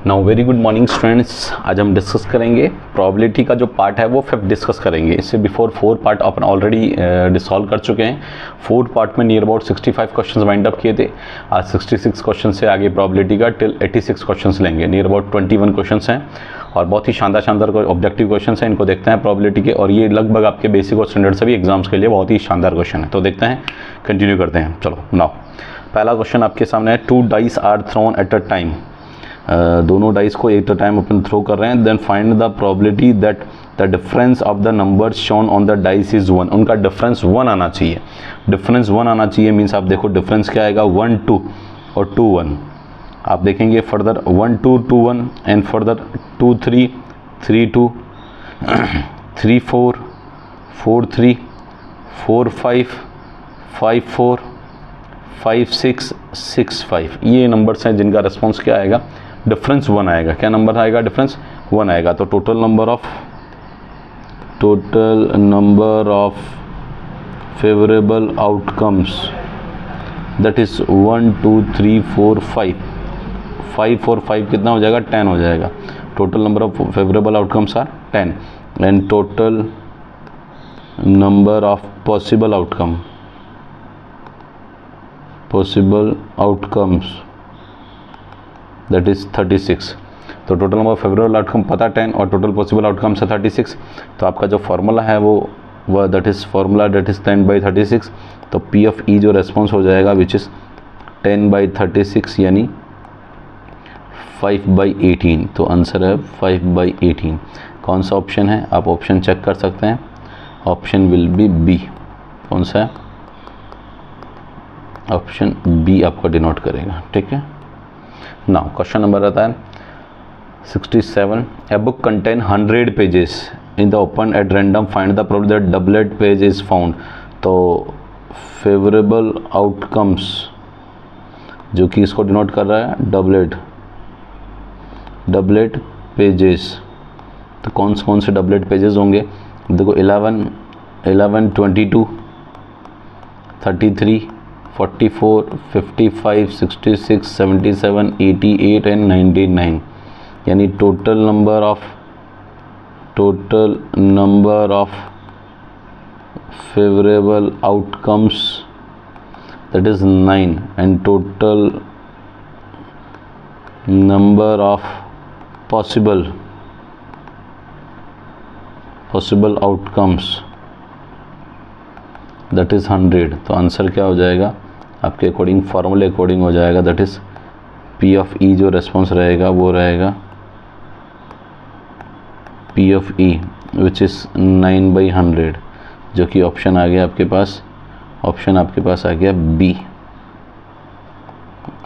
Now very good morning students. आज हम discuss करेंगे प्रोबेबिलिटी का जो पार्ट है वो फिफ्थ डिस्कस करेंगे। इससे बिफोर 4 पार्ट अपन ऑलरेडी डिसॉल्व कर चुके हैं। 4 पार्ट में near about 65 questions wind up किए थे। आज 66 क्वेश्चन से आगे प्रोबेबिलिटी का टिल 86 क्वेश्चंस लेंगे। नियर अबाउट 21 क्वेश्चंस हैं और बहुत ही शानदार ऑब्जेक्टिव क्वेश्चन हैं। इनको देखते हैं प्रोबेबिलिटी के, और ये लगभग आपके बेसिक और स्टैंडर्ड सभी एग्जाम्स के लिए बहुत ही शानदार क्वेश्चन है। तो देखते हैं, कंटिन्यू करते हैं। चलो नाउ पहला क्वेश्चन आपके सामने है। 2 dice are thrown at a time. दोनों डाइस को एट अ टाइम अपन थ्रो कर रहे हैं। Then find the probability that the difference of the numbers shown on the dice is 1। उनका डिफरेंस 1 आना चाहिए। डिफरेंस 1 आना चाहिए मीन्स आप देखो डिफरेंस क्या आएगा, 1 2 और 2 1। आप देखेंगे फर्दर 1 2 2 1 एंड फर्दर 2 3 3 2 3 4 4 3 4 5 5 4 5 6 6 5। ये नंबर्स हैं जिनका रिस्पॉन्स क्या आएगा, डिफरेंस 1 आएगा। क्या नंबर आएगा, डिफरेंस 1 आएगा। तो total number of favourable outcomes that is 1 2 3 4 5 5 और 5 कितना हो जाएगा, 10 हो जाएगा। Total number of favourable outcomes are 10 and total number of possible outcomes that is 36। तो total number of favourable outcome पता 10 और टोटल पॉसिबल आउटकम्स है 36। तो आपका जो फार्मूला है वो that is formula that is 10/36। तो पी ऑफ ई जो रेस्पॉन्स हो जाएगा विच इज़ 10/36 यानी 5/18। तो आंसर है 5/18। कौन सा ऑप्शन है, आप ऑप्शन चेक कर सकते हैं। Option will be B. कौन सा है, ऑप्शन बी आपको डिनोट करेगा। ठीक है। नाउ क्वेश्चन नंबर आता है 67। A book contain 100 pages in the open at random find the probability that doublet page is found. तो फेवरेबल आउटकम्स जो कि इसको डिनोट कर रहा है डबलेट पेजेस। तो कौन से डबलेट पेजेस होंगे, देखो 11 22 33 44 55 66 77 88 एंड 99। यानी total number of favourable outcomes that is 9 and total number of possible outcomes that is 100। तो आंसर क्या हो जाएगा आपके अकॉर्डिंग, फार्मूले अकॉर्डिंग हो जाएगा दैट इज़ पी ऑफ ई जो रेस्पॉन्स रहेगा वो रहेगा P of E which is 9/100, जो कि ऑप्शन आ गया आपके पास। ऑप्शन आपके पास आ गया बी,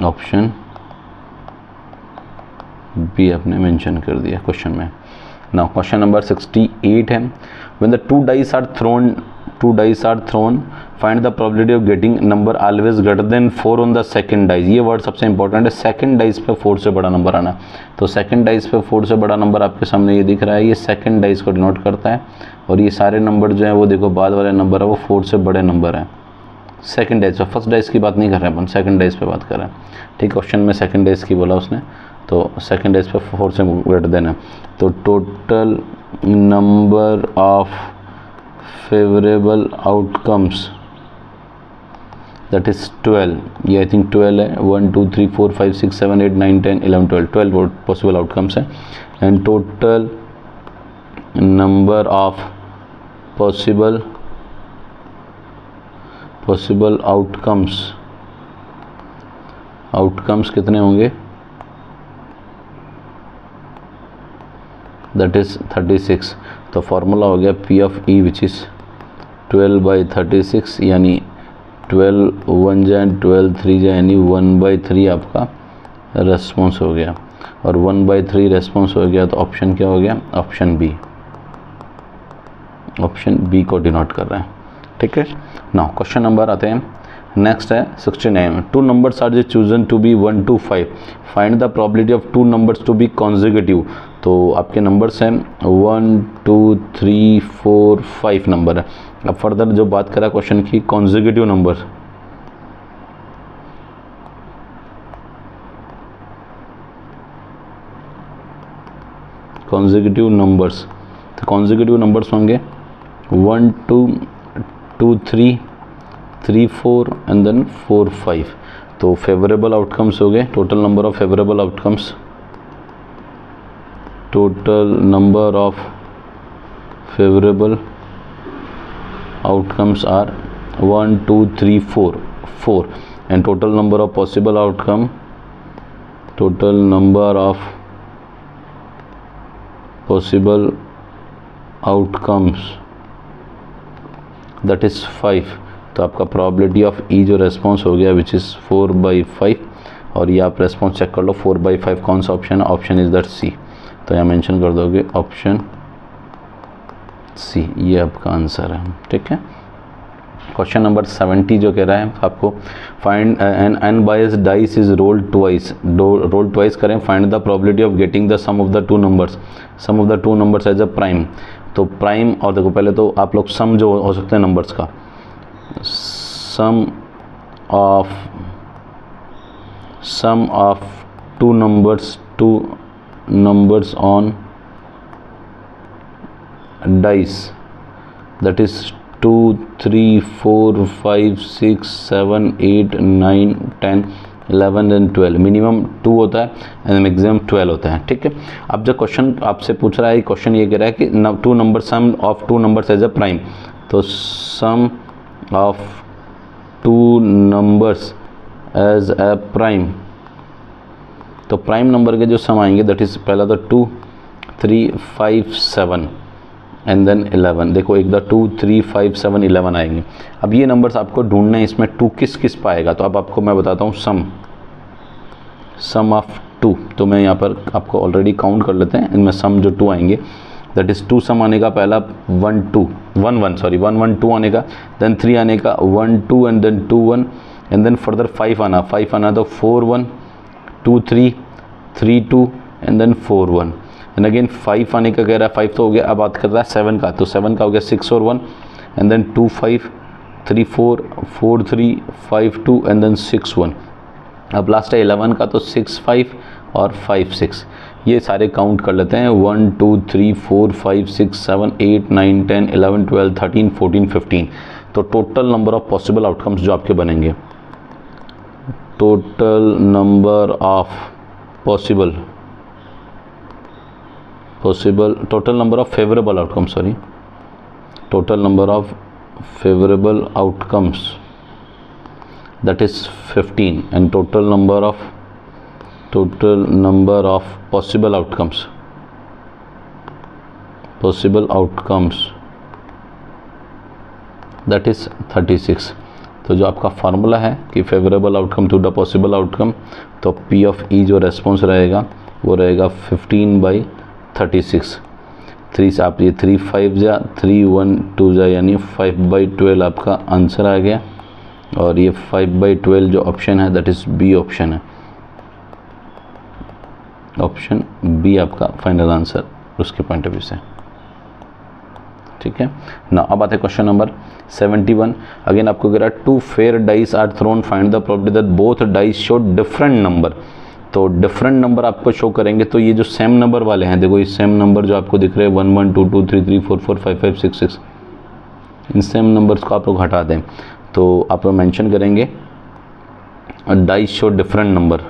ऑप्शन बी आपने मेंशन कर दिया क्वेश्चन में। नाउ क्वेश्चन नंबर 68 है। When the 2 dice are thrown find the probability of getting number always greater than 4 on the second dice. ये वर्ड सबसे इंपॉर्टेंट है, सेकंड डाइस पे 4 से बड़ा नंबर आना। तो सेकंड डाइस पे 4 से बड़ा नंबर आपके सामने ये दिख रहा है, ये सेकंड डाइस को डिनोट करता है। और ये सारे नंबर जो है वो देखो बाद वाले नंबर है वो 4 से बड़े नंबर हैं सेकंड डाइस पे। फर्स्ट डाइस की बात नहीं कर रहे हैं अपन, सेकंड डाइस पे बात कर रहे हैं। ठीक, क्वेश्चन में सेकंड डाइस की बोला उसने, तो सेकंड डाइस पे 4 से ग्रेटर देन है। तो total number of favourable outcomes that is 12। ये आई थिंक 12 है। 1 2 3 4 5 6 7 8 9 10 11 12 पॉसिबल आउटकम्स है। And total number of possible outcomes कितने होंगे, दैट इज 36। तो फार्मूला हो गया P of E which is 12/36 यानी 12 1 जाए 12 3 जाए यानी 1/3 आपका रेस्पॉन्स हो गया। और 1/3 रेस्पॉन्स हो गया तो ऑप्शन क्या हो गया, ऑप्शन बी को डिनोट कर रहे हैं। ठीक है। नाउ क्वेश्चन नंबर आते हैं, नेक्स्ट है 69। 2 numbers are chosen to be 1 to 5 find the probability of 2 numbers to be consecutive. तो आपके नंबर्स हैं 1 2 3 4 5 नंबर है। अब फर्दर जो बात करा क्वेश्चन की कॉन्जिक्यूटिव नंबर, कॉन्जिक्यूटिव नंबर्स, तो कॉन्जिक्यूटिव नंबर्स होंगे 1 2 2 3 3 4 एंड देन 4 5। तो फेवरेबल आउटकम्स हो गए, total number of favourable outcomes, total number of favourable outcomes are 1 2 3 4 4 and total number of possible outcome, total number of possible outcomes that is 5। तो आपका probability of E जो response हो गया which is 4/5, और ये आप response चेक कर लो 4/5 कौन सा ऑप्शन है, ऑप्शन इज दैट सी। तो यहाँ मेंशन कर दोगे ऑप्शन सी, ये आपका आंसर है, ठीक है। क्वेश्चन नंबर 70 जो कह रहा है आपको find an unbiased dice is rolled twice करें, find the probability of getting the sum of the two numbers as a prime. तो प्राइम, और देखो पहले तो आप लोग सम जो हो सकते हैं नंबर्स का, sum of two numbers on dice that is 2 3 4 5 6 7 8 9 10 11 and 12, minimum 2 होता है एंड मैक्सिमम 12 होता है, ठीक है। अब जो क्वेश्चन आपसे पूछ रहा है, क्वेश्चन ये कह रहा है कि sum of two numbers as a prime. तो sum of two numbers as a prime, तो प्राइम नंबर के जो सम आएंगे दैट इज पहला तो 2 3 5 7 एंड देन 11। देखो एक 2 3 5 7 11 आएंगे। अब ये नंबर्स आपको ढूंढना है, इसमें 2 किस किस पाएगा। तो अब आपको मैं बताता हूँ सम ऑफ 2। तो मैं यहाँ पर आपको ऑलरेडी काउंट कर लेते हैं, इनमें सम जो 2 आएंगे दैट इज़ 2 सम आने का पहला 1 1 2 आने का, देन 3 आने का 1 2 and then 2 1 and then further 5 आना तो 4 1 2 3 3 2 एंड देन 4 1 एंड अगेन 5 आने का कह रहा है, 5 तो हो गया। अब बात कर रहा है 7 का, तो 7 का हो गया 6 और 1 एंड देन 2 5 3 4 4 3 5 2 एंड देन 6 1। अब लास्ट है 11 का, तो 6 5 और 5 6। ये सारे काउंट कर लेते हैं 1 2 3 4 5 6 7 8 9 10 11 12 13 14 15। तो total number of possible outcomes जो आपके बनेंगे, total number of total number of favorable outcomes, total number of favorable outcomes that is 15, and total number of possible outcomes that is 36। तो जो आपका फार्मूला है कि favourable outcome to the possible outcome, तो P of E जो response रहेगा वो रहेगा 15/36। 3 से आप ये 3 5 जा 3 1 2 जा, यानी 5/12 आपका आंसर आ गया। और ये 5/12 जो ऑप्शन है दैट इज़ बी ऑप्शन है, ऑप्शन बी आपका फाइनल आंसर उसके पॉइंट ऑफ व्यू से, ठीक है ना। अब आते हैं क्वेश्चन नंबर 71। अगेन आपको कह रहा है 2 fair dice are thrown, find the probability that both dice show different number. तो डिफरेंट नंबर आपको शो करेंगे, तो ये जो सेम नंबर वाले हैं, देखो ये सेम नंबर जो आपको दिख रहे हैं 1 1 2 2 3 3 4 4 5 5 6 6, इन सेम नंबर्स को आप लोग हटा दें। तो आप लोग मेंशन करेंगे dice show different number,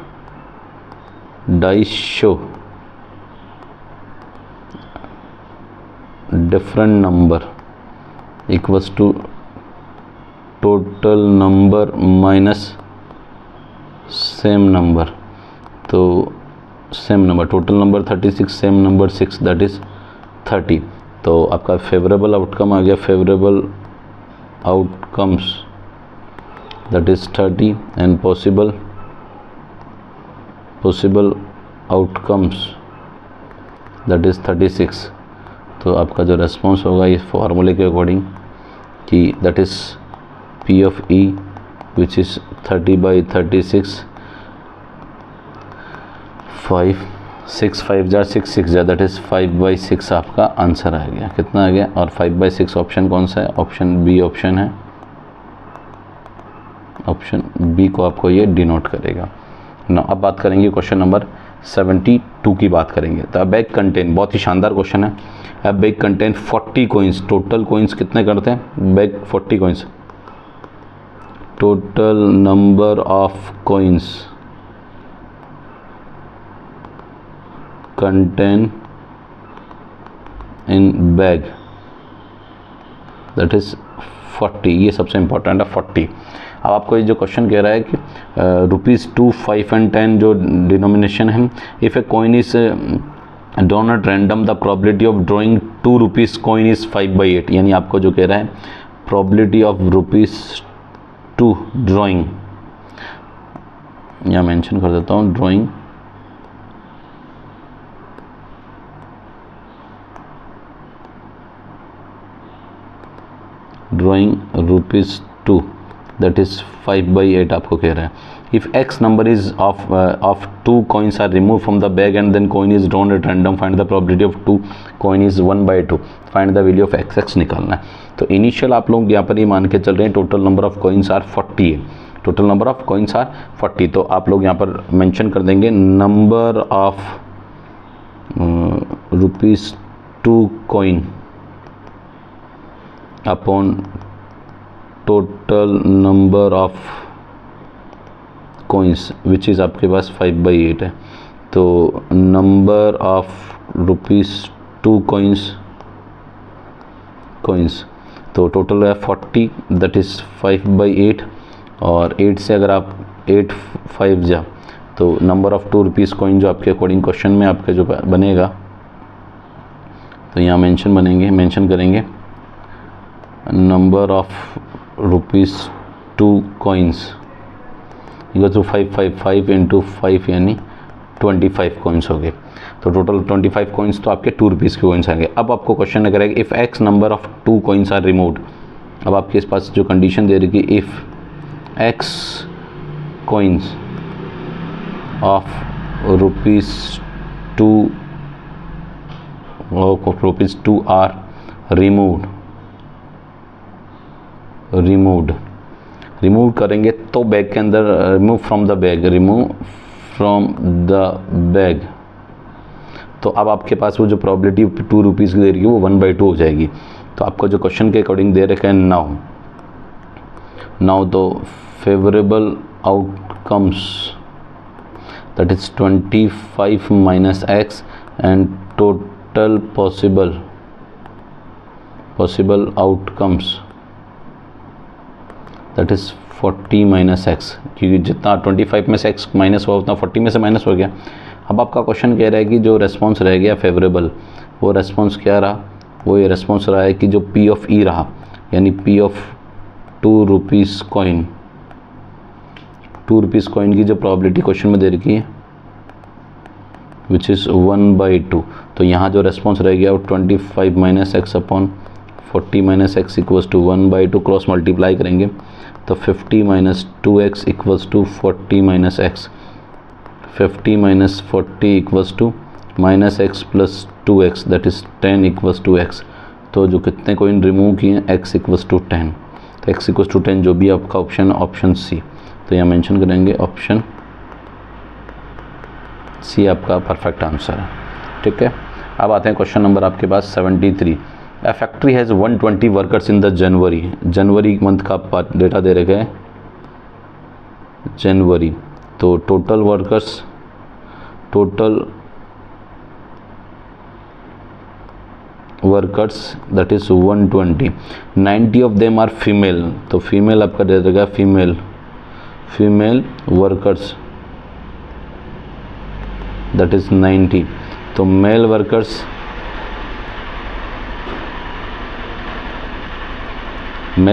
dice show different number equals to total number minus same number. तो same number, total number 36, same number 6 that is 30। तो आपका फेवरेबल आउटकम आ गया, favourable outcomes that is 30 and possible outcomes that is 36। तो आपका जो response होगा इस फार्मूले के अकॉर्डिंग कि that is P of E which is 30/36, 5 6 5 जा 6 6 जा दैट इज़ 5/6 आपका आंसर आ गया। कितना आ गया? और 5/6 ऑप्शन कौन सा है? ऑप्शन बी ऑप्शन है, ऑप्शन बी को आपको ये डिनोट करेगा ना। अब बात करेंगे क्वेश्चन नंबर 72 की बात करेंगे। तो अ बैग कंटेन, बहुत ही शानदार क्वेश्चन है। अ bag contain 40 coins, total coins कितने करते हैं bag 40 coins, total number of coins contain in bag that is 40, ये सबसे इंपॉर्टेंट है 40। अब आपको ये जो क्वेश्चन कह रहा है कि ₹2, 5 एंड 10 जो डिनोमिनेशन है, if a coin is drawn at random the probability of drawing ₹2 coin is 5/8, यानी आपको जो कह रहा है प्रोबेबिलिटी ऑफ ₹2 ड्रॉइंग, यहाँ मेंशन कर देता हूँ ड्रॉइंग ₹2 that is 5/8 आपको कह रहा है। If X number is of 2 coins are removed from the bag and then coin is drawn at random, find the probability of 2 coin is 1/2, find the value of XX निकालना है। तो initial आप लोग यहाँ पर ये मान के चल रहे हैं total number of coins are 40 है, total number of coins are 40। तो आप लोग यहाँ पर मेंशन कर देंगे number of ₹2 coin upon total number of coins which is आपके पास 5/8 है। तो नंबर ऑफ ₹2 कॉइन्स तो टोटल है 40 दैट इज़ 5/8, और 8 से अगर आप 8 5 जा तो नंबर ऑफ ₹2 कॉइन जो आपके अकॉर्डिंग क्वेश्चन में आपके जो बनेगा, तो यहाँ मेंशन करेंगे number of ₹2 coins equal to 5 into 5 यानी 25 कॉइन्स हो गए। तो टोटल 25 कॉइन्स तो आपके ₹2 के कॉइन्स आएंगे। अब आपको क्वेश्चन करेगा if X number of 2 coins are removed. अब आपके पास जो कंडीशन दे रही है कि if X coins of ₹2 are remove करेंगे तो बैग के अंदर रिमूव फ्रॉम द बैग, तो अब आपके पास वो जो प्रोबेबिलिटी ₹2 की दे रही है वो 1/2 हो जाएगी। तो आपको जो क्वेश्चन के अकॉर्डिंग दे रखा है नाउ तो favourable outcomes that is 25 minus X and total possible outcomes that is 40 minus X, क्योंकि जितना 25 में से X माइनस हुआ उतना 40 में से माइनस हो गया। अब आपका क्वेश्चन कह रहा है कि जो रेस्पॉन्स रह गया फेवरेबल, वो रेस्पॉन्स क्या रहा, वो ये रेस्पॉन्स रहा है कि जो P ऑफ E रहा, यानी P ऑफ ₹2 कॉइन, ₹2 कॉइन की जो प्रॉबिलिटी क्वेश्चन में दे रखी है विच इज़ 1/2। तो यहाँ जो रेस्पॉन्स रह गया वो 25 minus X upon 40 minus X equals to 1/2, cross multiply करेंगे तो 50 minus 2X equals to 40 minus X, 50 minus 40 equals to minus X plus 2X that is 10 equals to X। तो जो कितने कॉइन रिमूव किए हैं X इक्वल्स टू 10, तो X equals to 10 जो भी आपका ऑप्शन है ऑप्शन C। तो यहाँ मेंशन करेंगे ऑप्शन C आपका परफेक्ट आंसर है। ठीक है, अब आते हैं क्वेश्चन नंबर आपके पास 73। A factory has 120 workers in the January month का डेटा दे रखा है जनवरी। तो total workers that is 120, 90 of them are female. तो फीमेल आपका दे देगा फीमेल वर्कर्स दैट इज 90। तो मेल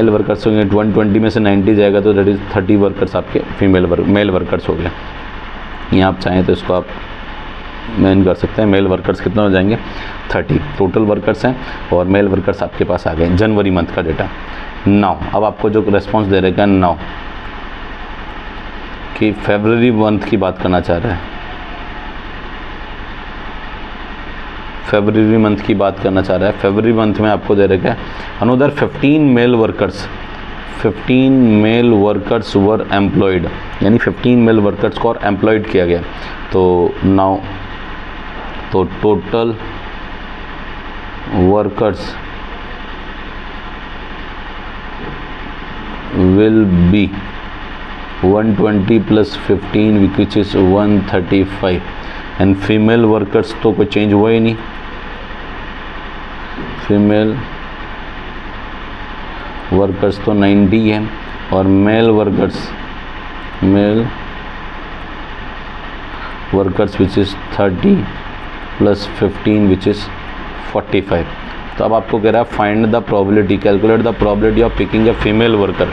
वर्कर्स होंगे 120 में से 90 जाएगा तो दैट इज़ 30 वर्कर्स आपके मेल वर्कर्स हो गया। यहाँ आप चाहें तो इसको आप मेन कर सकते हैं, मेल वर्कर्स कितना हो जाएंगे 30, टोटल वर्कर्स हैं और मेल वर्कर्स आपके पास आ गए जनवरी मंथ का डेटा। नाउ अब आपको जो रेस्पॉन्स दे रहेगा नाउ कि फरवरी मंथ की बात करना चाह रहा है, फरवरी मंथ में आपको दे रखा है another 15 male workers 15 male workers were employed, यानी 15 मेल वर्कर्स को और एम्प्लॉयड किया गया। तो नाउ तो total workers will be 120 plus 15 which is 135 and female workers तो कोई चेंज हुआ ही नहीं, फीमेल वर्कर्स तो 90 है और male workers which is 30 plus 15 which is 45। तो अब आपको कह रहा है find the probability, calculate the probability of picking a female worker,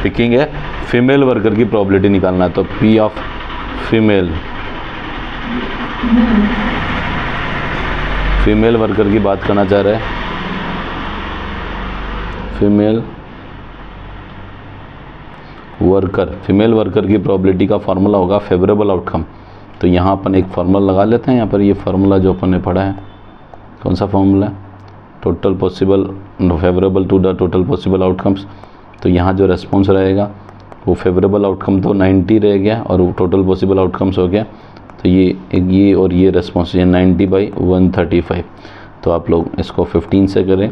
picking है फीमेल वर्कर की प्रोबेबिलिटी निकालना है। तो पी ऑफ फीमेल वर्कर की बात करना चाह रहा है, फीमेल वर्कर की प्रोबेबिलिटी का फार्मूला होगा फेवरेबल आउटकम। तो यहाँ अपन एक फार्मूला लगा लेते हैं। यहाँ पर ये फार्मूला जो अपन ने पढ़ा है, कौन सा फार्मूला है, total possible favourable to the total possible outcomes. तो यहाँ जो रेस्पॉन्स रहेगा वो फेवरेबल आउटकम तो 90 रह गया और वो टोटल पॉसिबल आउटकम्स हो गया। तो ये और ये रेस्पॉन्स ये 90/135। तो आप लोग इसको 15 से करें,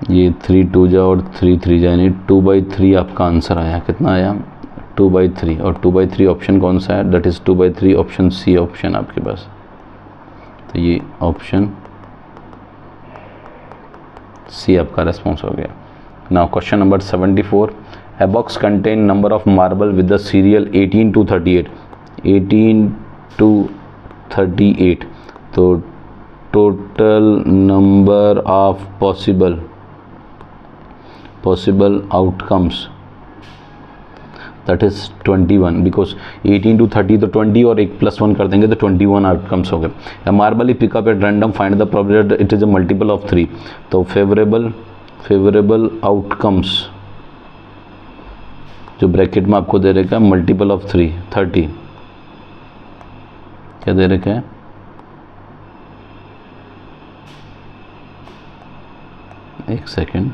ये 3 2 जा और 3 3 जा, यानी 2/3 आपका आंसर आया। कितना आया, 2/3। और 2/3 ऑप्शन कौन सा है, that is 2/3 option C option आपके पास। तो ये ऑप्शन सी आपका रेस्पॉन्स हो गया। Now question number 74, a box contain number of marble with the serial 18 to 38, 18 to 38। तो total number of possible outcomes that is 21, because 18 to 30 तो 20 और एक +1 कर देंगे तो 21 आउटकम्स हो गए। Marble is pickup at random, find the probability it is a multiple of 3। तो फेवरेबल आउटकम्स जो ब्रैकेट में आपको दे रखा है मल्टीपल ऑफ 3 30, क्या दे रखा है, एक सेकेंड,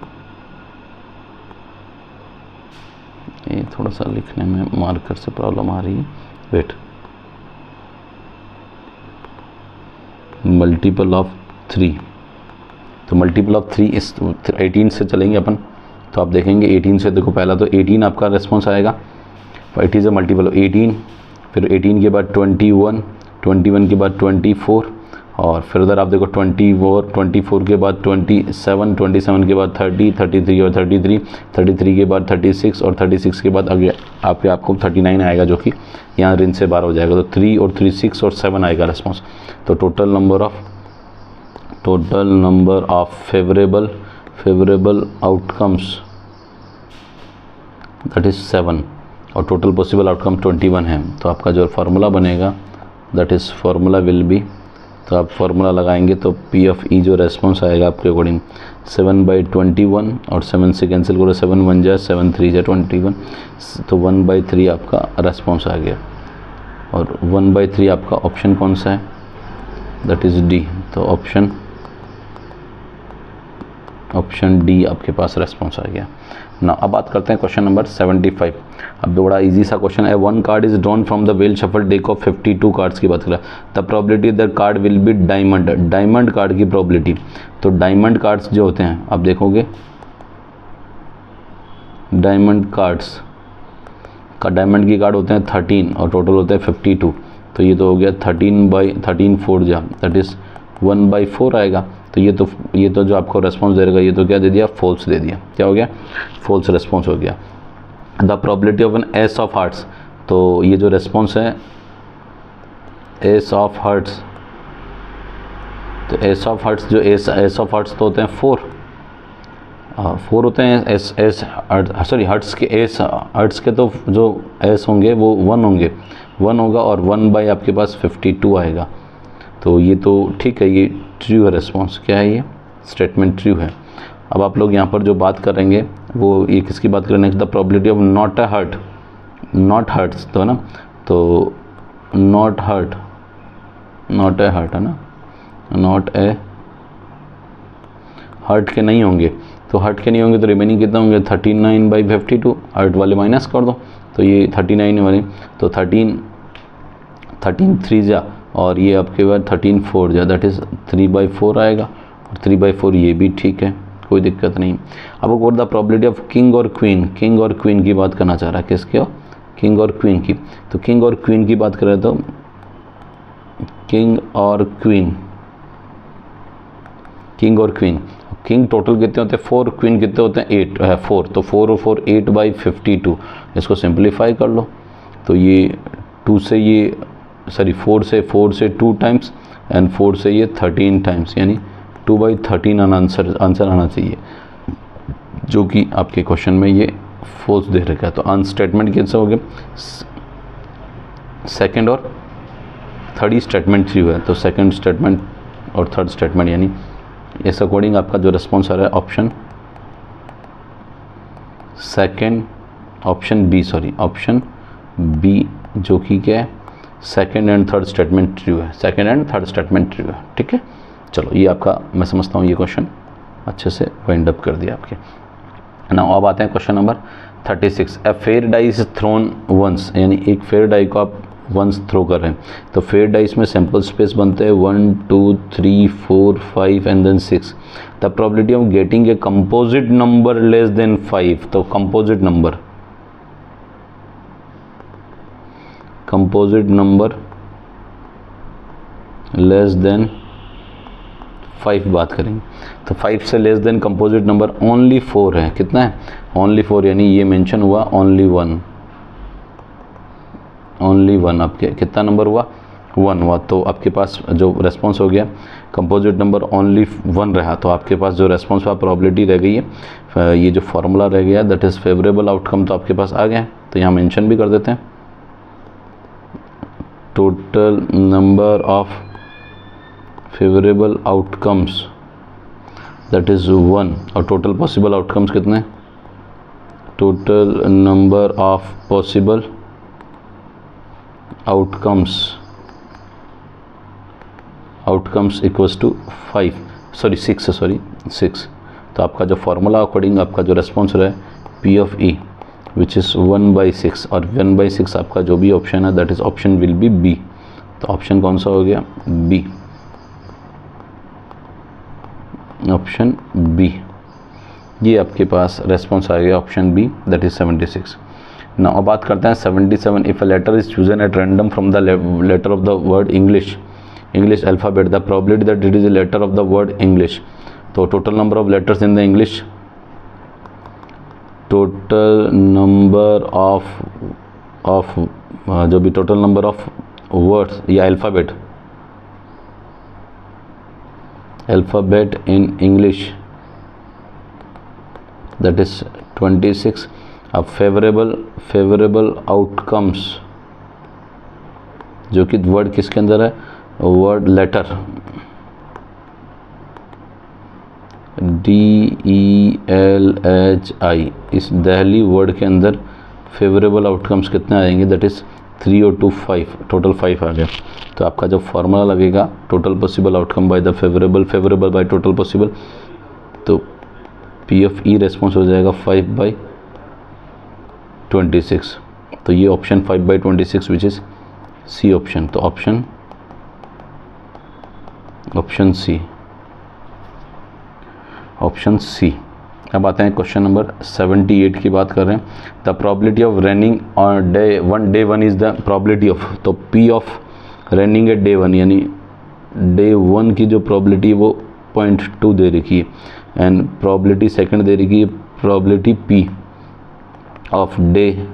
ये थोड़ा सा लिखने में मार्कर से प्रॉब्लम आ रही है, वेट, मल्टीपल ऑफ 3। तो मल्टीपल ऑफ 3 इस 18 से चलेंगे अपन। तो आप देखेंगे 18 से, देखो पहला तो 18 आपका रेस्पॉन्स आएगा, it is a multiple of 18, फिर 18 के बाद 21, 21 के बाद 24 और फिर उधर आप देखो 24 के बाद 27, 27 के बाद 30, 33 और 33 के बाद 36 और 36 के बाद आगे आपको 39 आएगा, जो कि यहाँ रेंज से बाहर हो जाएगा। तो 3 और 3 6 और 7 आएगा रेस्पॉन्स। तो total number of favourable outcomes that is 7 और टोटल पॉसिबल आउटकम 21 है। तो आपका जो फार्मूला बनेगा that is formula will be, तो आप फार्मूला लगाएंगे तो पी ऑफ ई जो रेस्पॉन्स आएगा आपके अकॉर्डिंग 7/21 और 7 से कैंसिल करो, 7 1 जा 7 3 जा 21, तो 1/3 आपका रेस्पॉन्स आ गया। और 1/3 आपका ऑप्शन कौन सा है, दैट इज़ डी। तो ऑप्शन डी आपके पास रेस्पॉन्स आ गया ना। अब बात करते हैं क्वेश्चन नंबर 75। अब बड़ा इजी सा क्वेश्चन है, 1 card is drawn from the well shuffle deck of 52 cards की बात करें, the probability that card will be diamond card की प्रोबेबिलिटी। तो डायमंड कार्ड्स जो होते हैं आप देखोगे, डायमंड की कार्ड होते हैं 13 और टोटल होता है 52। तो ये तो हो गया 13 4 जा, दैट इज़ 1/4 आएगा। तो ये तो जो आपको रेस्पॉन्स दे देगा, ये तो क्या दे दिया, फॉल्स दे दिया। क्या हो गया, फॉल्स रेस्पॉन्स हो गया। The probability of an ace of hearts, तो ये जो रेस्पॉन्स है एस ऑफ हार्ट्स, तो एस ऑफ हार्ट्स जो एस ऑफ हार्ट्स तो होते हैं 4 होते हैं, हार्ट्स के एस हार्ट्स के तो जो एस होंगे वो 1 होगा और 1 आपके पास 52 आएगा। तो ये तो ठीक है, ये ट्रू है रेस्पॉन्स। क्या है, ये स्टेटमेंट ट्रू है। अब आप लोग यहाँ पर जो बात करेंगे वो ये किसकी बात करें, next the probability of not hearts, तो है ना, तो नॉट ए हर्ट है ना, नॉट ए हर्ट के नहीं होंगे। तो हट के नहीं होंगे तो रिमेनिंग कितना होंगे 39/52, हट वाले माइनस कर दो तो ये 39 वाले, तो 13 3 जा और ये आपके बाद 13 4 जा, दैट इज़ 3/4 आएगा, और 3/4 ये भी ठीक है, कोई दिक्कत नहीं। अब what the probability of king और क्वीन, किंग और क्वीन की बात करना चाह रहा है, किसके हो, किंग और क्वीन की। तो किंग और क्वीन की बात करें तो किंग और क्वीन, किंग और क्वीन, किंग टोटल कितने होते हैं 4, क्वीन कितने होते हैं 8 है 4, तो 4 और 4 8/52, इसको सिंप्लीफाई कर लो तो ये 2 से ये सॉरी 4 से 2 टाइम्स एंड 4 से ये 13 टाइम्स, यानी 2/13 आंसर आना चाहिए, जो कि आपके क्वेश्चन में ये फोर्स दे रखा है। तो आंसर स्टेटमेंट कैसे हो गया, सेकंड और थर्ड स्टेटमेंट थ्री हुआ है, तो सेकंड स्टेटमेंट और थर्ड स्टेटमेंट, यानी इस अकॉर्डिंग आपका जो रिस्पॉन्स आ रहा है ऑप्शन सेकंड, ऑप्शन बी जो कि क्या है second and third statement true है, second and third statement true है, ठीक है। चलो ये आपका मैं समझता हूँ ये क्वेश्चन अच्छे से वाइंड अप कर दिया आपके ना। अब आते हैं question number 36, a fair dice is thrown once, यानी एक फेयर डाई को आप वंस थ्रो कर रहे हैं, तो फेयर डाइस में सैम्पल स्पेस बनते हैं 1 2 3 4 5 and then 6, the probability of getting a composite number less than 5, तो कंपोजिट नंबर लेस देन 5 बात करेंगे, तो 5 से less than composite number only 4 है, कितना है ओनली 4, यानी ये मेंशन हुआ ओनली 1 आपके कितना नंबर हुआ 1 हुआ, तो आपके पास जो रेस्पॉन्स हो गया कंपोजिट नंबर ओनली 1 रहा, तो आपके पास जो रेस्पॉन्स हुआ प्रोबेबिलिटी रह गई है, ये जो फार्मूला रह गया दैट इज़ फेवरेबल आउटकम, तो आपके पास आ गया है, तो यहाँ मेंशन भी कर देते हैं total number of favourable outcomes that is 1, और टोटल पॉसिबल आउटकम्स कितने, total number of possible outcomes equals to 6, तो आपका जो फार्मूला अकॉर्डिंग आपका जो रेस्पॉन्स रहा है P of E which is 1/6, और 1/6 आपका जो भी ऑप्शन है that is option will be B, तो ऑप्शन कौन सा हो गया बी, ऑप्शन बी, ये आपके पास रेस्पॉन्स आ गया ऑप्शन बी दैट इज़ 76। ना अब बात करते हैं 77, if a letter is chosen at random from the letter of the word English alphabet, the probability that it is a letter of the word English, तो total number of letters in the English, total number of जो भी total number of words या alphabet in English that is 26। अब favourable outcomes जो कि word किसके अंदर है, वर्ड लेटर DELHI, इस दहली वर्ड के अंदर फेवरेबल आउटकम्स कितने आएंगे दैट इज़ 3 और 2 5, टोटल 5 आ गया, तो आपका जब फार्मूला लगेगा total possible outcome by the favourable by total possible, तो P ऑफ E रेस्पॉन्स हो जाएगा 5/26, तो ये option 5/26 which is C option, तो ऑप्शन सी। अब आते हैं क्वेश्चन नंबर 78 की बात कर रहे हैं, the probability of running on day 1 is the probability of, तो P of running at day 1, यानी डे 1 की जो प्रोबेबिलिटी वो 0.2 दे रखी है, एंड प्रोबेबिलिटी सेकंड दे रखी है प्रोबेबिलिटी P ऑफ डे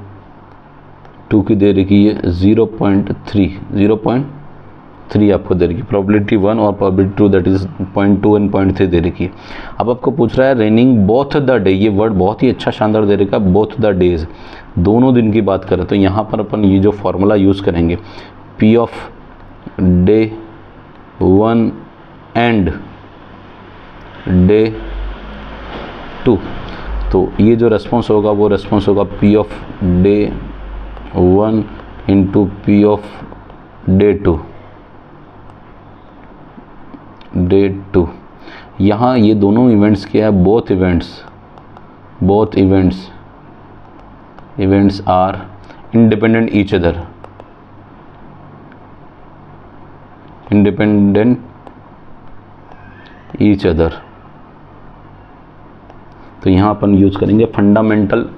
2 की दे रखी है 0.3 आपको दे रखी है, प्रोबेबिलिटी 1 और प्रोबेबिलिटी 2 दैट इज़ 0.2 एंड 0.3 दे रखी है। अब आपको पूछ रहा है रेनिंग बोथ द डे, ये वर्ड बहुत ही अच्छा शानदार दे रखा है, बोथ द डेज, दोनों दिन की बात करें, तो यहाँ पर अपन ये जो फार्मूला यूज़ करेंगे P of day 1 and day 2, तो ये जो रेस्पॉन्स होगा वो रेस्पॉन्स होगा P of day 1 into P of day 2। यहाँ ये दोनों इवेंट्स क्या है, both events both events are independent each other, तो यहाँ अपन यूज़ करेंगे fundamental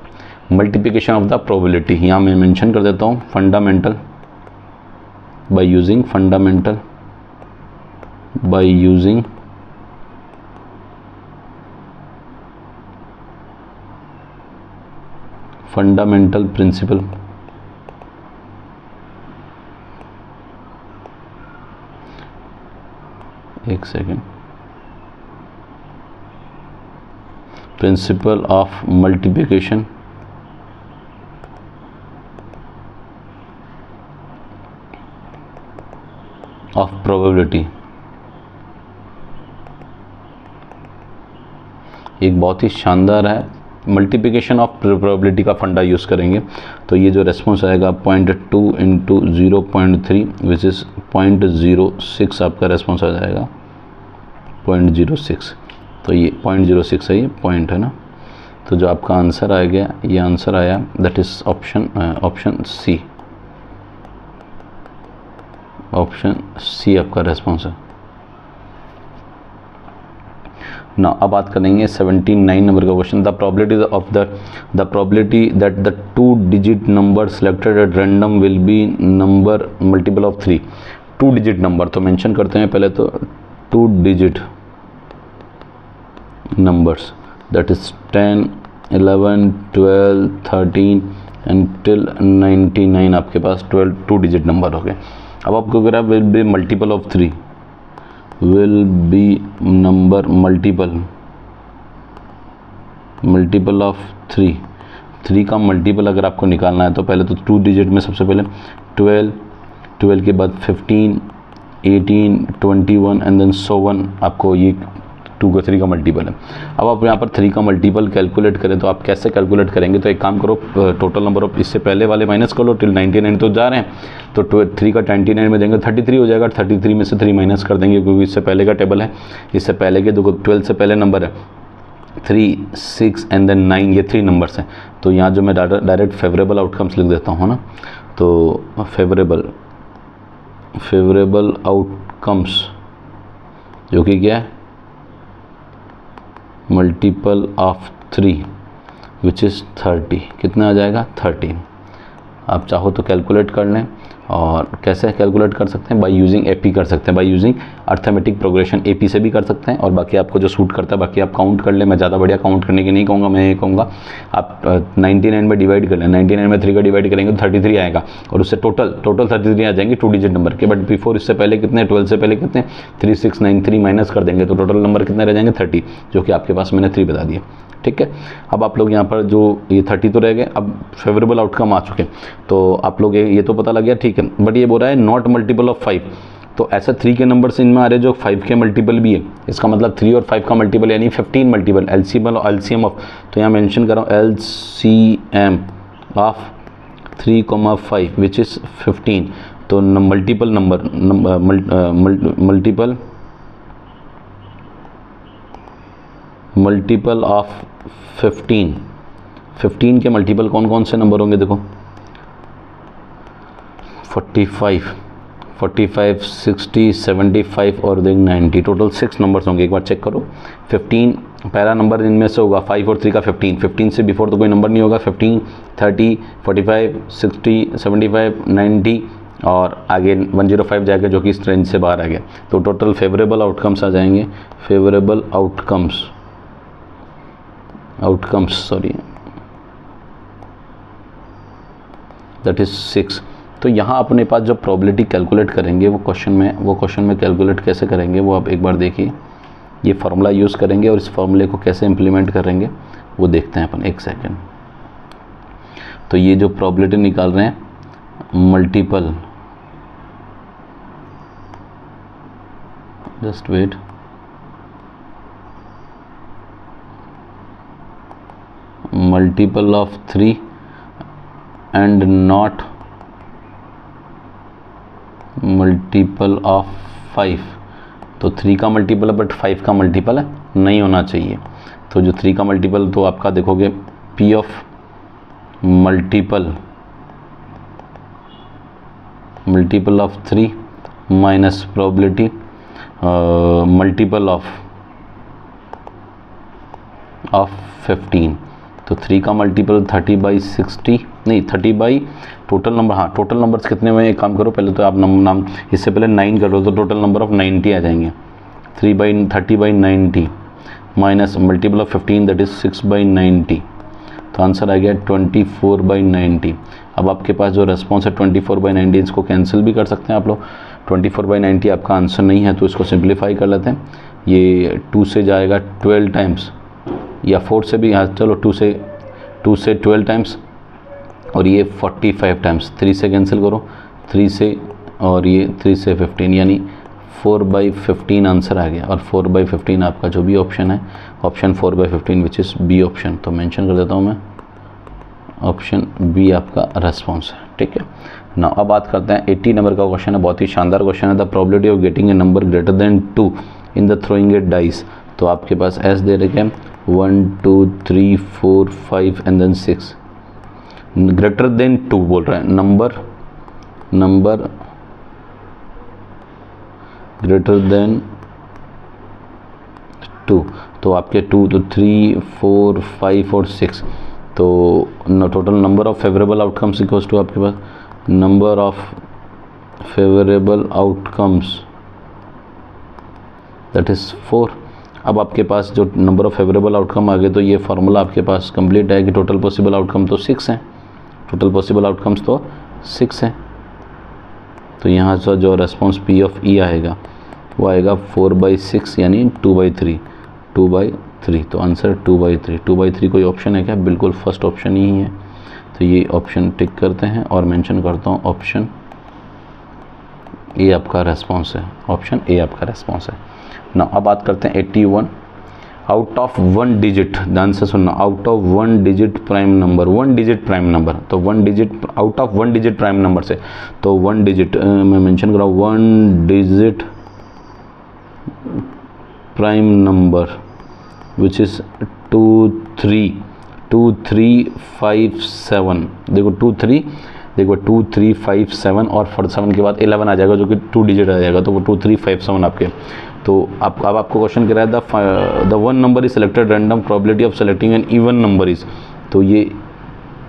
multiplication of the probability. यहाँ मैं मेंशन कर देता हूँ fundamental by using fundamental principle। एक second, principle of multiplication of probability. एक बहुत ही शानदार है, मल्टीप्लिकेशन ऑफ प्रोबेबिलिटी का फंडा यूज़ करेंगे। तो ये जो रेस्पॉन्स आएगा 0.2 इंटू 0.3 विच इज़ 0.06 आपका रेस्पॉन्स आ जाएगा 0.06। तो ये 0.06 है, ये पॉइंट है ना। तो जो आपका आंसर आ गया, ये आंसर आया that is option C. Option C आपका रेस्पॉन्स है ना। अब बात करेंगे 79 नंबर का question. The probability that the 2 digit number selected at random will be number multiple of 3। 2 digit number तो मेंशन करते हैं पहले तो 2 digit numbers that is 10, 11, 12, 13 and till 99 आपके पास 2 डिजिट नंबर हो गए। अब आपको कह रहा है will be multiple of 3, will be number multiple of 3 का मल्टीपल अगर आपको निकालना है तो पहले तो 2 डिजिट में सबसे पहले 12 के बाद 15, 18, 21 एंड देन सो वन, आपको ये 2 का 3 का मल्टीपल है। अब आप यहाँ पर 3 का मल्टीपल कैलकुलेट करें तो आप कैसे कैलकुलेट करेंगे? तो एक काम करो, टोटल नंबर ऑफ इससे पहले वाले माइनस कर लो, टिल 99 तो जा रहे हैं, तो 3 का 99 में देंगे 33 हो जाएगा। 33 में से 3 माइनस कर देंगे क्योंकि इससे पहले का टेबल है, इससे पहले के देखो 12 से पहले नंबर है 3, 6 एंड देन 9, ये 3 नंबर्स हैं। तो यहाँ जो मैं डायरेक्ट फेवरेबल आउटकम्स लिख देता हूँ ना, तो फेवरेबल आउटकम्स जो कि क्या है मल्टीपल ऑफ 3 विच इज़ 30। कितना आ जाएगा 13। आप चाहो तो कैलकुलेट कर लें, और कैसे कैलकुलेट कर सकते हैं? बाय यूजिंग एपी कर सकते हैं, by using arithmetic progression AP से भी कर सकते हैं, और बाकी आपको जो सूट करता है बाकी आप काउंट कर लें। मैं ज़्यादा बढ़िया काउंट करने की नहीं कहूँगा, मैं ये कहूँगा आप 99 में डिवाइड कर लें। 99 में 3 का डिवाइड करेंगे तो 33 आएगा, और उससे टोटल 33 आ जाएंगे 2 डिजिट नंबर के। बट बिफोर इससे पहले कितने, 12 से पहले कितने 3, 6, 9, 3 माइनस कर देंगे तो टोटल नंबर कितने रह जाएंगे 30, जो कि आपके पास मैंने 3 बता दिया। ठीक है, अब आप लोग यहाँ पर जो ये 30 तो रह गए, अब फेवरेबल आउटकम आ चुके, तो आप लोग ये तो पता लग गया, ठीक है। बट ये बोल रहा है नॉट मल्टीपल ऑफ 5, तो ऐसा 3 के नंबर से इनमें आ रहे जो 5 के मल्टीपल भी है, इसका मतलब 3 और 5 का मल्टीपल यानी 15 मल्टीपल, एलसीएम ऑफ, तो यहाँ मेंशन कर रहा हूँ एलसीएम ऑफ 3,5 विच इज़ 15। तो मल्टीपल ऑफ 15 के मल्टीपल कौन कौन से नंबर होंगे? देखो 45, 60, 75 और देन 90, टोटल 6 नंबर्स होंगे। एक बार चेक करो, 15 पहला नंबर इनमें से होगा 5 और 3 का 15 से बिफोर तो कोई नंबर नहीं होगा। 15, 30, 45, 60, 75, 90 और आगे 105 जाएगा जो कि इस रेंज से बाहर आ गया। तो टोटल फेवरेबल आउटकम्स आ जाएंगे, फेवरेबल आउटकम्स दैट इज 6। तो यहाँ अपने पास जो प्रोबेबिलिटी कैलकुलेट करेंगे वो क्वेश्चन में कैलकुलेट कैसे करेंगे वो आप एक बार देखिए। ये फार्मूला यूज़ करेंगे और इस फार्मूले को कैसे इम्प्लीमेंट करेंगे वो देखते हैं अपन, एक सेकेंड। तो ये जो प्रोबेबिलिटी निकाल रहे हैं multiple, just wait, multiple of 3 and not multiple of 5। तो 3 का मल्टीपल है बट 5 का मल्टीपल नहीं होना चाहिए। तो जो 3 का मल्टीपल तो आपका देखोगे P of multiple of 3 minus probability multiple of 15। तो 3 का मल्टीपल 30/60 नहीं 30 टोटल नंबर, हाँ टोटल नंबर्स कितने हुए एक काम करो, पहले तो आप नाम इससे पहले 9 कर लो तो टोटल नंबर ऑफ 90 आ जाएंगे। 30/90 minus multiple of 15 that is 6/90, तो आंसर आ गया 24/90। अब आपके पास जो रेस्पॉन्स है 24/90, इसको कैंसिल भी कर सकते हैं आप लोग। 24/90 आपका आंसर नहीं है तो इसको सिंप्लीफाई कर लेते हैं। ये 2 से जाएगा 12 टाइम्स या 4 से भी, हाँ चलो 2 से 12 टाइम्स और ये 45 टाइम्स। 3 से कैंसिल करो, 3 से और ये 3 से 15 यानी 4/15 आंसर आ गया। और 4/15 आपका जो भी ऑप्शन है, option 4/15 which is B option, तो मेंशन कर देता हूँ मैं, ऑप्शन बी आपका रेस्पॉन्स है। ठीक है ना। अब बात करते हैं 80 नंबर का क्वेश्चन है, बहुत ही शानदार क्वेश्चन है। The probability of getting A number greater than 2 in the throwing A dice. तो आपके पास एस दे रखे हैं 1 2 3 4 5 एंड देन 6। ग्रेटर देन 2 बोल रहे हैं, नंबर ग्रेटर देन 2, तो आपके 2 तो 3 4 5 और 6, तो total number of favourable outcomes equals to आपके पास number of favourable outcomes that is 4। अब आपके पास जो नंबर ऑफ फेवरेबल आउटकम आ गए तो ये फार्मूला आपके पास कंप्लीट है कि टोटल पॉसिबल आउटकम तो 6 हैं, टोटल पॉसिबल आउटकम्स तो 6 हैं। तो यहाँ से जो रेस्पॉन्स P ऑफ E आएगा वो आएगा 4/6 यानी 2/3, 2/3। तो आंसर 2/3। 2/3 कोई ऑप्शन है क्या? बिल्कुल फर्स्ट ऑप्शन ही है। तो ये ऑप्शन टिक करते हैं और मेंशन करता हूँ ऑप्शन ए आपका रेस्पॉन्स है, ऑप्शन ए आपका रेस्पॉन्स है ना। अब बात करते हैं 81 आउट ऑफ 1 डिजिट, ध्यान से सुनना, out of 1 digit prime number, 1 digit prime number, तो 1 digit out of 1 digit prime number से, तो 1 डिजिट मैं मेंशन कर रहा हूँ 1 digit prime number which is 2357। देखो 2357 और 47 के बाद 11 आ जाएगा जो कि 2 डिजिट आ जाएगा, तो वो 2357 आपके। तो अब आपको क्वेश्चन कह रहा है the one number is selected random probability of selecting an even number is, तो ये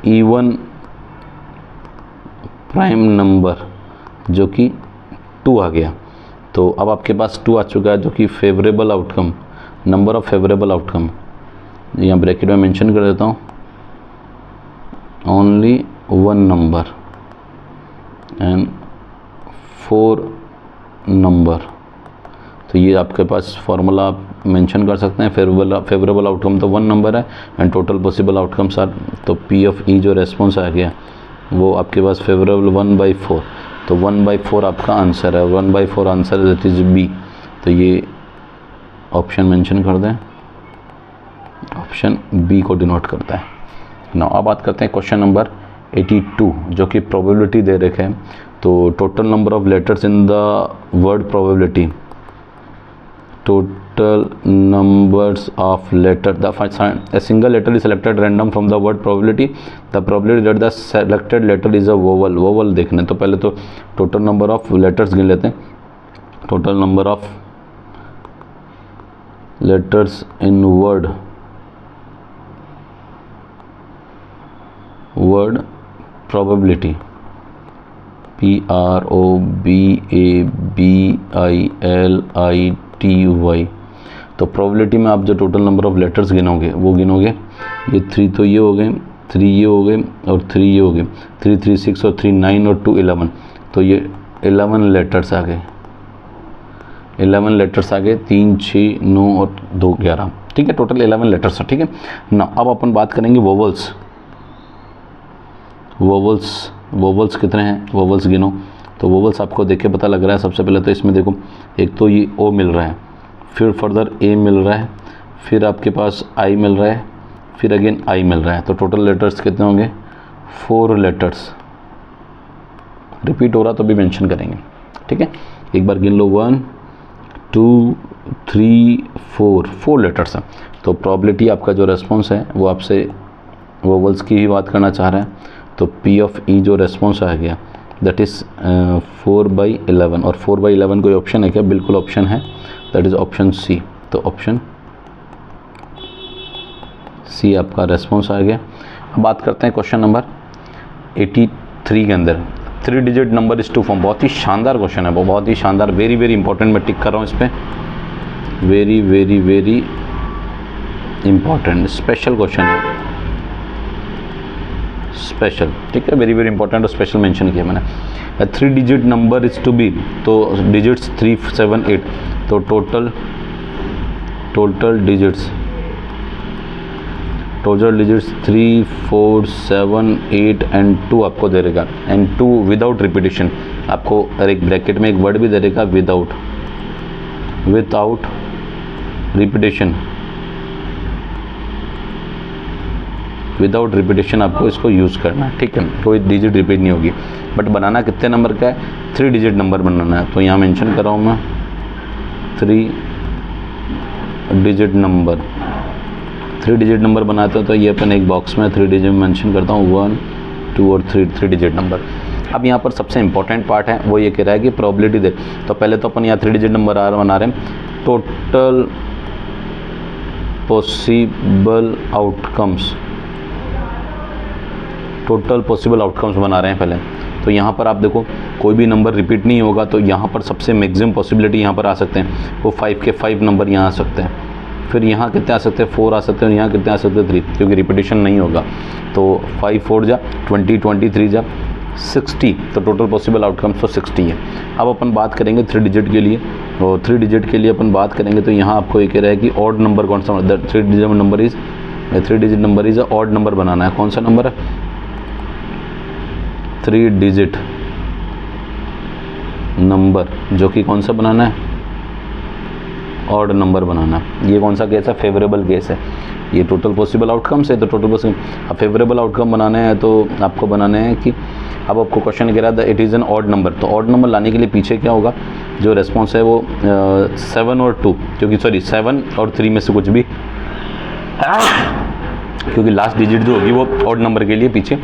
इवन प्राइम नंबर जो कि 2 आ गया। तो अब आपके पास 2 आ चुका है जो कि favourable outcome, number of favourable outcome, यहाँ ब्रैकेट में मेंशन कर देता हूँ ओनली 1 नंबर एंड 4 नंबर। तो ये आपके पास फॉर्मूला आप मेंशन कर सकते हैं। फेवरेबल आउटकम तो 1 नंबर है and total possible outcomes are, तो P ऑफ E जो रेस्पॉन्स आ गया वो आपके पास फेवरेबल 1/4, तो 1/4 आपका आंसर है, 1/4 आंसर दैट इज बी। तो ये ऑप्शन मेंशन कर दें, ऑप्शन बी को डिनोट करता है ना। अब बात करते हैं क्वेश्चन नंबर 82 जो कि प्रोबेबिलिटी दे रखे हैं। तो total number of letters in the word probability, total numbers of letter, a single letter is selected random from the word probability, the probability that the selected letter is a vowel, vowel देखने। तो पहले तो total number of letters गिन लेते हैं, total number of letters in word probability PROBABILITY। तो probability में आप जो टोटल नंबर ऑफ लेटर्स गिनोगे वो गिनोगे, ये 3 तो ये हो गए, 3 ये हो गए और 3 ये हो गए, 3 3 6 और 3 9 और 2 11, तो ये 11 लेटर्स आ गए, 11 लेटर्स आ गए, 3 6 9 और 2 11, ठीक है, टोटल 11 लेटर्स है। ठीक है ना। अब अपन बात करेंगे वोवल्स। वोवल्स कितने हैं, वोवल्स गिनो। तो वोवल्स आपको देख के पता लग रहा है। सबसे पहले तो इसमें देखो, एक तो ये ओ मिल रहा है, फिर फर्दर ए मिल रहा है, फिर आपके पास आई मिल रहा है, फिर अगेन आई मिल रहा है। तो टोटल लेटर्स कितने होंगे, 4 लेटर्स। रिपीट हो रहा तो भी मेंशन करेंगे, ठीक है। एक बार गिन लो 1 2 3 4 लेटर्स हैं। तो प्रोबेबिलिटी आपका जो रेस्पॉन्स है वो आपसे वोवल्स की ही बात करना चाह रहे हैं। तो P ऑफ E जो रेस्पॉन्स आ गया दैट इज़ 4/11, और 4/11 कोई ऑप्शन है क्या? बिल्कुल ऑप्शन है, दैट इज़ ऑप्शन सी। तो ऑप्शन सी आपका रेस्पॉन्स आ गया। अब बात करते हैं क्वेश्चन नंबर 83 के अंदर 3 digit number is to form. बहुत ही शानदार क्वेश्चन है, बहुत ही शानदार, वेरी वेरी इंपॉर्टेंट। मैं टिक कर रहा हूँ इस पर, very very very important, special question है, स्पेशल, ठीक है, वेरी वेरी इंपॉर्टेंट और स्पेशल मेंशन किया मैंने। 3 digit number is to be, तो डिजिट्स 3 7 8, तो टोटल डिजिट्स 3 4 7 8 एंड 2 आपको दे देगा, एंड 2 विदाउट रिपीटेशन आपको, और एक ब्रैकेट में एक वर्ड भी दे देगा विदाउट रिपीटेशन, विदाउट रिपीटेशन आपको इसको यूज़ करना है, ठीक है, कोई डिजिट रिपीट नहीं होगी। बट बनाना कितने नंबर का है? 3 डिजिट नंबर बनाना है। तो यहाँ मेंशन कर रहा हूँ मैं 3 डिजिट नंबर। 3 डिजिट नंबर बनाते हैं तो ये अपन एक बॉक्स में 3 डिजिट मेंशन करता हूँ, 1 2 और 3 डिजिट नंबर। अब यहाँ पर सबसे इंपॉर्टेंट पार्ट है वो ये कह रहा है कि प्रोबेबिलिटी दे। तो पहले तो अपन यहाँ 3 डिजिट नंबर बना रहे हैं, टोटल पॉसिबल आउटकम्स बना रहे हैं पहले। तो यहाँ पर आप देखो कोई भी नंबर रिपीट नहीं होगा, तो यहाँ पर सबसे मैक्सिमम पॉसिबिलिटी यहाँ पर आ सकते हैं वो 5 के 5 नंबर यहाँ आ सकते हैं। फिर यहाँ कितने आ सकते हैं? 4 आ सकते हैं, और यहाँ कितने आ सकते हैं? 3, क्योंकि रिपीटेशन नहीं होगा। तो 5 4 जा 20, 23 जा 60, तो टोटल पॉसिबल आउटकम्स तो 60 है। अब अपन बात करेंगे 3 डिजिट के लिए, और 3 डिजिट के लिए अपन बात करेंगे तो यहाँ आपको ये कह रहा है कि ऑड नंबर कौन सा, 3 digit number is odd number बनाना है। कौन सा नंबर है? 3 डिजिट नंबर, जो कि कौन सा बनाना है? ऑड नंबर बनाना। ये कौन सा केस है? फेवरेबल केस है। ये टोटल पॉसिबल आउटकम्स है, तो टोटल पॉसिबल, अब फेवरेबल आउटकम बनाने हैं तो आपको बनाने हैं कि अब आपको क्वेश्चन कह रहा था it is an odd number. तो ऑड नंबर लाने के लिए पीछे क्या होगा? जो रेस्पॉन्स है वो 7 और 2, क्योंकि 7 और 3 में से कुछ भी, क्योंकि लास्ट डिजिट जो होगी वो ऑड नंबर के लिए पीछे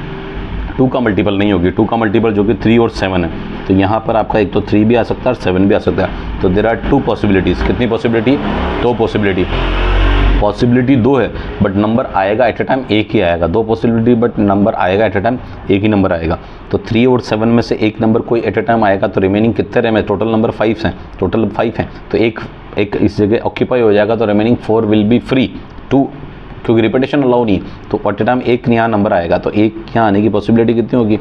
2 का मल्टीपल नहीं होगी। 2 का मल्टीपल जो कि 3 और 7 है। तो यहाँ पर आपका एक तो 3 भी आ सकता है और 7 भी आ सकता है। तो देयर आर 2 पॉसिबिलिटीज़। कितनी पॉसिबिलिटी? 2 पॉसिबिलिटी 2 है, बट नंबर आएगा एट ए टाइम एक ही आएगा। 2 पॉसिबिलिटी बट नंबर आएगा एट ए टाइम एक ही नंबर आएगा। तो 3 और 7 में से एक नंबर कोई एट ए टाइम आएगा, तो रिमेनिंग कितने रहे? टोटल नंबर 5 हैं, टोटल 5 हैं, तो एक इस जगह ऑक्यूपाई हो जाएगा, तो रिमेनिंग 4 विल बी फ्री। 2 क्योंकि रिपीटेशन अलाउ नहीं, तो एट ए टाइम एक यहाँ नंबर आएगा, तो एक यहाँ आने की पॉसिबिलिटी कितनी होगी?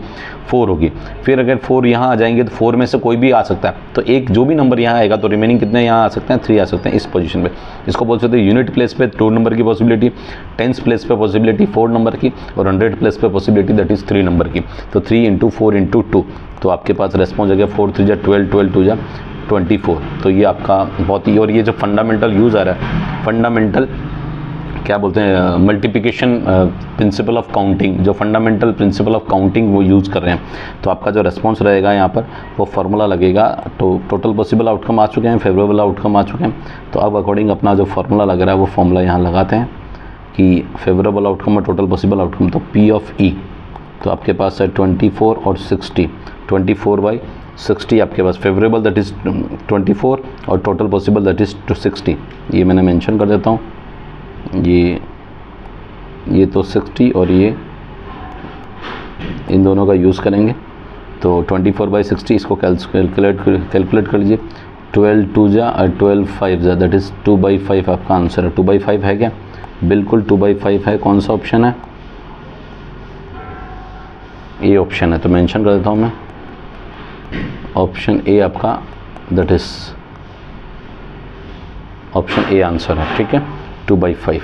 4 होगी। फिर अगर 4 यहाँ आ जाएंगे तो 4 में से कोई भी आ सकता है, तो एक जो भी नंबर यहाँ आएगा तो रिमेनिंग कितने यहाँ आ सकते हैं? 3 आ सकते हैं इस पोजीशन पे। इसको बोल सकते हैं यूनिट प्लेस पे 2 नंबर की पॉसिबिलिटी, टेंस प्लेस पे पॉसिबिलिटी 4 नंबर की, और 100 प्लेस पे पॉसिबिलिटी दैट इज़ 3 नंबर की। तो 3 × 4 × 2, तो आपके पास रेस्पॉन्स आ गया 4 3 जा 12, 12 2 जा 24। तो ये आपका बहुत ही, और ये जो फंडामेंटल यूज़ आ रहा है, फंडामेंटल क्या बोलते हैं, मल्टीप्लिकेशन प्रिंसिपल ऑफ काउंटिंग, जो फंडामेंटल प्रिंसिपल ऑफ काउंटिंग वो यूज़ कर रहे हैं। तो आपका जो रेस्पॉन्स रहेगा यहाँ पर वो फार्मूला लगेगा। तो टोटल पॉसिबल आउटकम आ चुके हैं, फेवरेबल आउटकम आ चुके हैं। तो अब अकॉर्डिंग अपना जो फार्मूला लग रहा है वो फार्मूला यहाँ लगाते हैं कि फेवरेबल आउटकम और टोटल पॉसिबल आउटकम। तो P ऑफ E, तो आपके पास है 24 और 60, 24/60 आपके पास फेवरेबल दैट इज़ 24 और टोटल पॉसिबल दैट इज़ 60। ये मैंने मेंशन कर देता हूँ, ये तो 60 और ये इन दोनों का यूज़ करेंगे। तो 24/60 इसको कैलकुलेट कर लीजिए। 12 2 जा और 12 5 जा दैट इज़ 2/5 आपका आंसर है। 2/5 है क्या? बिल्कुल 2/5 है। कौन सा ऑप्शन है? ए ऑप्शन है। तो मेंशन कर देता हूँ मैं, ऑप्शन ए आपका that is option A answer है, ठीक है, 2/5।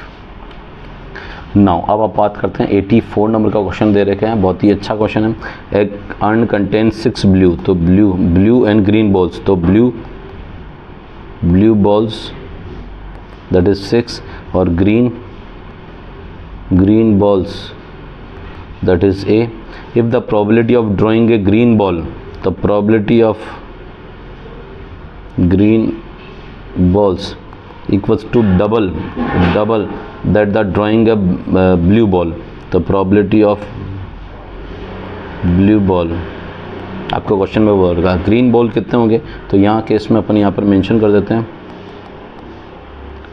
नाउ अब आप बात करते हैं 84 नंबर का क्वेश्चन दे रखे हैं, बहुत ही अच्छा क्वेश्चन है। एक अर्न कंटेन 6 ब्लू, तो ब्लू एंड ग्रीन बॉल्स, तो ब्लू बॉल्स दैट इज 6 और green balls that is A। If the probability of drawing a green ball, the probability of green balls equals to double that the drawing a blue ball, the probability of blue ball, आपको question में वो होगा green ball कितने होंगे, तो यहाँ case में अपन यहाँ पर मेंशन कर देते हैं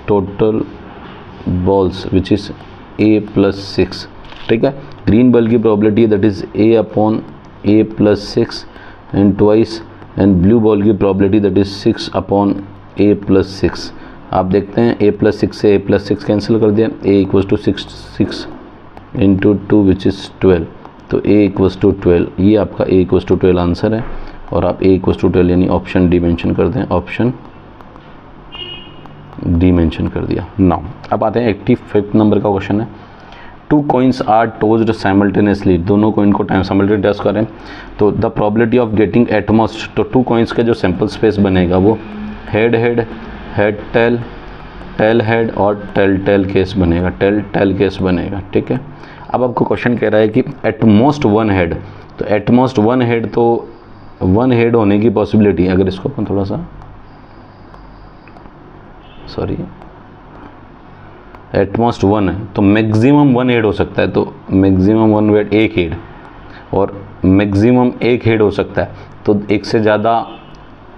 total balls which is a+6, ठीक है। ग्रीन बॉल की probability that is a/a+6 and twice, and blue ball की प्रोबेबिलिटी दैट इज़ 6/a+6। आप देखते हैं a+6 से a+6 कैंसिल कर दिया, a = 6 × 2 विच इज़ 12, तो a = 12, ये आपका a = 12 आंसर है। और आप a = 12 यानी ऑप्शन डी मेंशन कर दें, ऑप्शन डी मेंशन कर दिया। नाउ अब आते हैं 85 नंबर का क्वेश्चन है। 2 coins आर टोस्ड साइमल्टेनियसली, दोनों कोइन को टाइम साइमल्टेनियसली टॉस करें तो the probability of getting at most, तो 2 coins का जो सैम्पल स्पेस बनेगा वो head head, head tail, tail head और टेल टेल केस बनेगा, टेल टेल केस बनेगा, ठीक है। अब आपको क्वेश्चन कह रहा है कि एटमोस्ट 1 हेड, तो एटमोस्ट 1 हेड, तो 1 हेड होने की पॉसिबिलिटी, अगर इसको अपन थोड़ा सा एटमोस्ट 1 है तो मैक्सिमम 1 हेड हो सकता है, तो मैक्सिमम 1 हेड, एक हेड, और मैक्सिमम एक हेड हो सकता है, तो एक से ज़्यादा,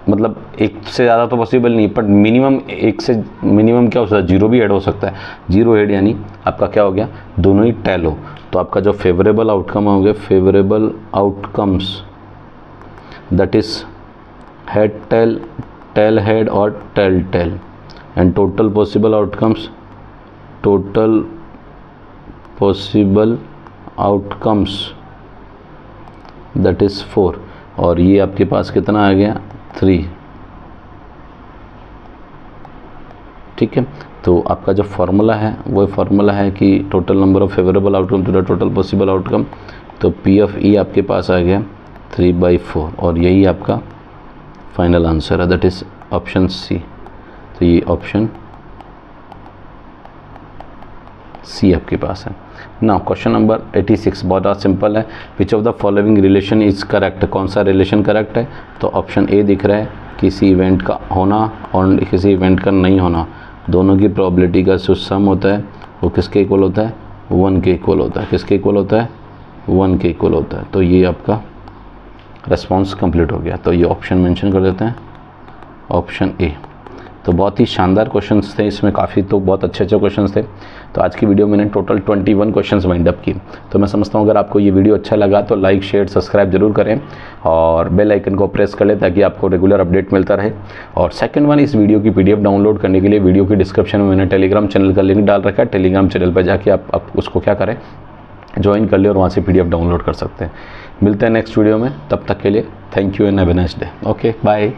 मतलब एक से ज़्यादा तो पॉसिबल नहीं, पर मिनिमम एक से मिनिमम क्या हो सकता है, 0 भी हेड हो सकता है। 0 हेड यानी आपका क्या हो गया, दोनों ही टेल हो, तो आपका जो फेवरेबल आउटकम हो गया, favourable outcomes that is head tail, tail head और tail tail, and total possible outcomes, total possible outcomes that is 4, और ये आपके पास कितना आ गया, 3, ठीक है। तो आपका जो फार्मूला है वो फार्मूला है कि total number of favourable outcome to the total possible outcome, तो P(E) आपके पास आ गया 3/4, और यही आपका फाइनल आंसर है, दैट इज़ ऑप्शन सी। तो ये ऑप्शन सी आपके पास है। ना क्वेश्चन नंबर 86 बहुत सिंपल है। Which of the following relation is correct, कौन सा रिलेशन करेक्ट है, तो ऑप्शन ए दिख रहा है, किसी इवेंट का होना और किसी इवेंट का नहीं होना, दोनों की प्रोबेबिलिटी का जो सम होता है वो किसके इक्वल होता है, 1 के इक्वल होता है। किसके इक्वल होता है, 1 के इक्वल होता है। तो ये आपका रेस्पॉन्स कंप्लीट हो गया, तो ये ऑप्शन मेंशन कर देते हैं, ऑप्शन ए। तो बहुत ही शानदार क्वेश्चंस थे इसमें, काफ़ी तो बहुत अच्छे क्वेश्चंस थे। तो आज की वीडियो मैंने टोटल 21 क्वेश्चंस वाइंड अप की। तो मैं समझता हूँ अगर आपको ये वीडियो अच्छा लगा तो लाइक शेयर सब्सक्राइब जरूर करें और बेल आइकन को प्रेस कर लें ताकि आपको रेगुलर अपडेट मिलता रहे। और सेकंड वन, इस वीडियो की PDF डाउनलोड करने के लिए वीडियो की डिस्क्रिप्शन में मैंने टेलीग्राम चैनल का लिंक डाल रखा है। टेलीग्राम चैनल पर जाके आप उसको क्या करें, ज्वाइन कर ले और वहाँ से PDF डाउनलोड कर सकते हैं। मिलते हैं नेक्स्ट वीडियो में, तब तक के लिए thank you and have a nice day. Okay bye.